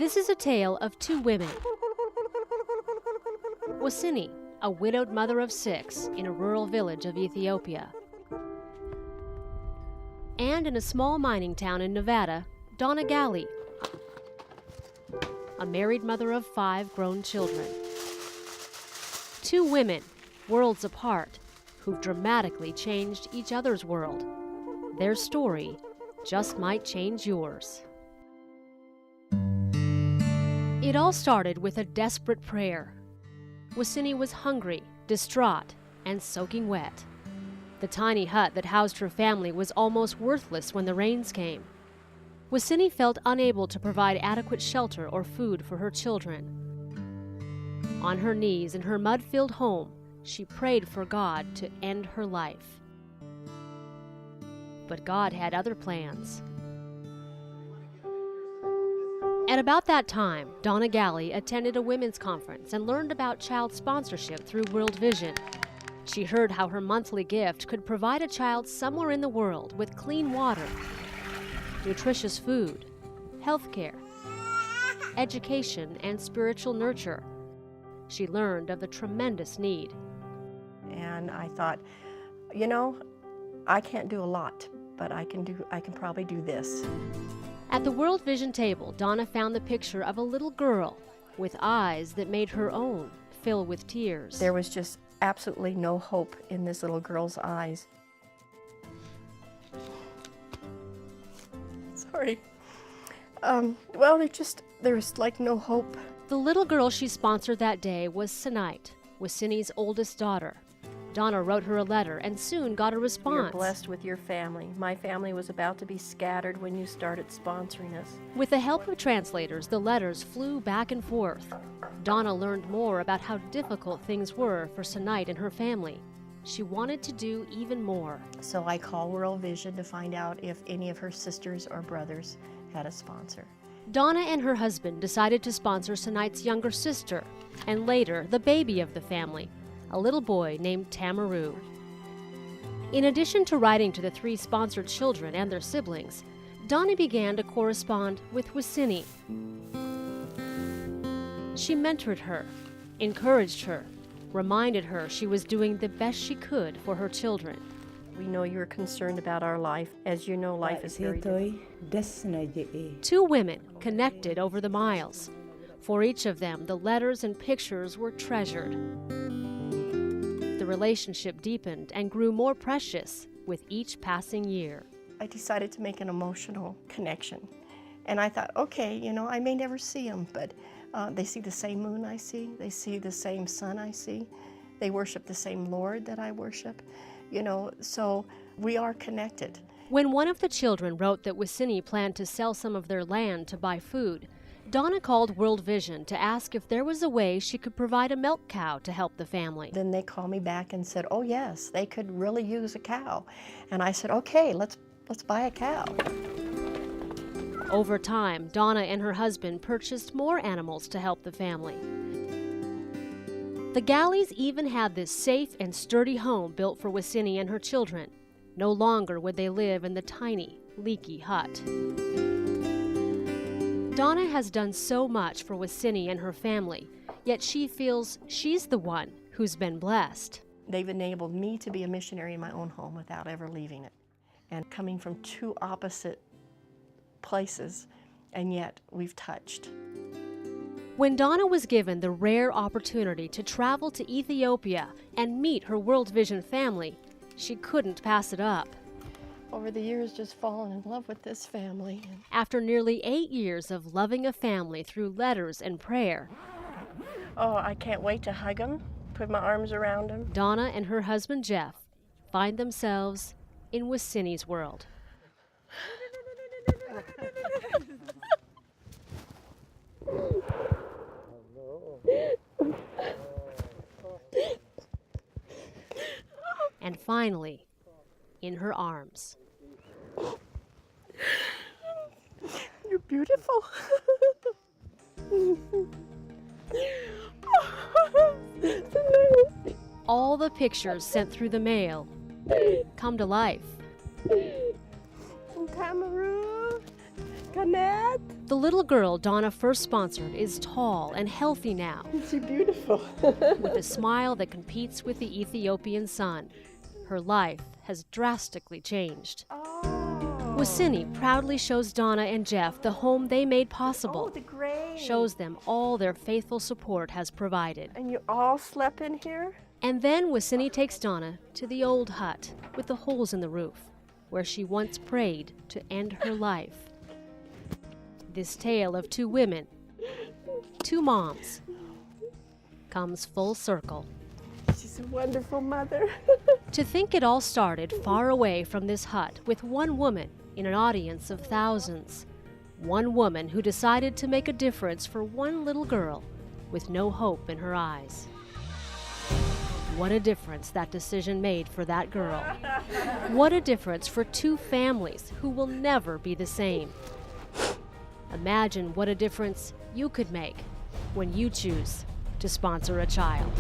This is a tale of two women. Wasini, a widowed mother of 6 in a rural village of Ethiopia. And in a small mining town in Nevada, Donna Galli, a married mother of 5 grown children. Two women, worlds apart, who've dramatically changed each other's world. Their story just might change yours. It all started with a desperate prayer. Wasini was hungry, distraught, and soaking wet. The tiny hut that housed her family was almost worthless when the rains came. Wasini felt unable to provide adequate shelter or food for her children. On her knees in her mud-filled home, she prayed for God to end her life. But God had other plans. At about that time, Donna Galli attended a women's conference and learned about child sponsorship through World Vision. She heard how her monthly gift could provide a child somewhere in the world with clean water, nutritious food, health care, education, and spiritual nurture. She learned of the tremendous need. And I thought, you know, I can't do a lot, but I can probably do this. At the World Vision table, Donna found the picture of a little girl with eyes that made her own fill with tears. There was just absolutely no hope in this little girl's eyes. Sorry. Well, there was like no hope. The little girl she sponsored that day was Sanait, Wasini's oldest daughter. Donna wrote her a letter and soon got a response. You're blessed with your family. My family was about to be scattered when you started sponsoring us. With the help of translators, the letters flew back and forth. Donna learned more about how difficult things were for Sanait and her family. She wanted to do even more. So I called World Vision to find out if any of her sisters or brothers had a sponsor. Donna and her husband decided to sponsor Sanait's younger sister, and later the baby of the family, a little boy named Tamaru. In addition to writing to the 3 sponsored children and their siblings, Donna began to correspond with Wasini. She mentored her, encouraged her, reminded her she was doing the best she could for her children. We know you're concerned about our life. As you know, life is very difficult. 2 women connected over the miles. For each of them, the letters and pictures were treasured. The relationship deepened and grew more precious with each passing year. I decided to make an emotional connection. And I thought, okay, you know, I may never see them, but they see the same moon I see. They see the same sun I see. They worship the same Lord that I worship. You know, so we are connected. When one of the children wrote that Wasini planned to sell some of their land to buy food, Donna called World Vision to ask if there was a way she could provide a milk cow to help the family. Then they called me back and said, oh yes, they could really use a cow. And I said, okay, let's buy a cow. Over time, Donna and her husband purchased more animals to help the family. The Gallis even had this safe and sturdy home built for Wasini and her children. No longer would they live in the tiny, leaky hut. Donna has done so much for Wasini and her family, yet she feels she's the one who's been blessed. They've enabled me to be a missionary in my own home without ever leaving it. And coming from 2 opposite places, and yet we've touched. When Donna was given the rare opportunity to travel to Ethiopia and meet her World Vision family, she couldn't pass it up. Over the years, just fallen in love with this family. After nearly 8 years of loving a family through letters and prayer, oh, I can't wait to hug them, put my arms around them. Donna and her husband Jeff find themselves in Wasini's world. And finally, in her arms. You're beautiful. All the pictures sent through the mail come to life. Tamaru, Kanet. The little girl Donna first sponsored is tall and healthy now, She's beautiful. with a smile that competes with the Ethiopian sun. Her life has drastically changed. Wasini proudly shows Donna and Jeff the home they made possible, the gray. shows them all their faithful support has provided. And you all slept in here? And then Wasini takes Donna to the old hut with the holes in the roof, where she once prayed to end her life. This tale of two women, two moms, comes full circle. She's a wonderful mother. To think it all started far away from this hut with one woman in an audience of thousands. One woman who decided to make a difference for one little girl with no hope in her eyes. What a difference that decision made for that girl. What a difference for two families who will never be the same. Imagine what a difference you could make when you choose to sponsor a child.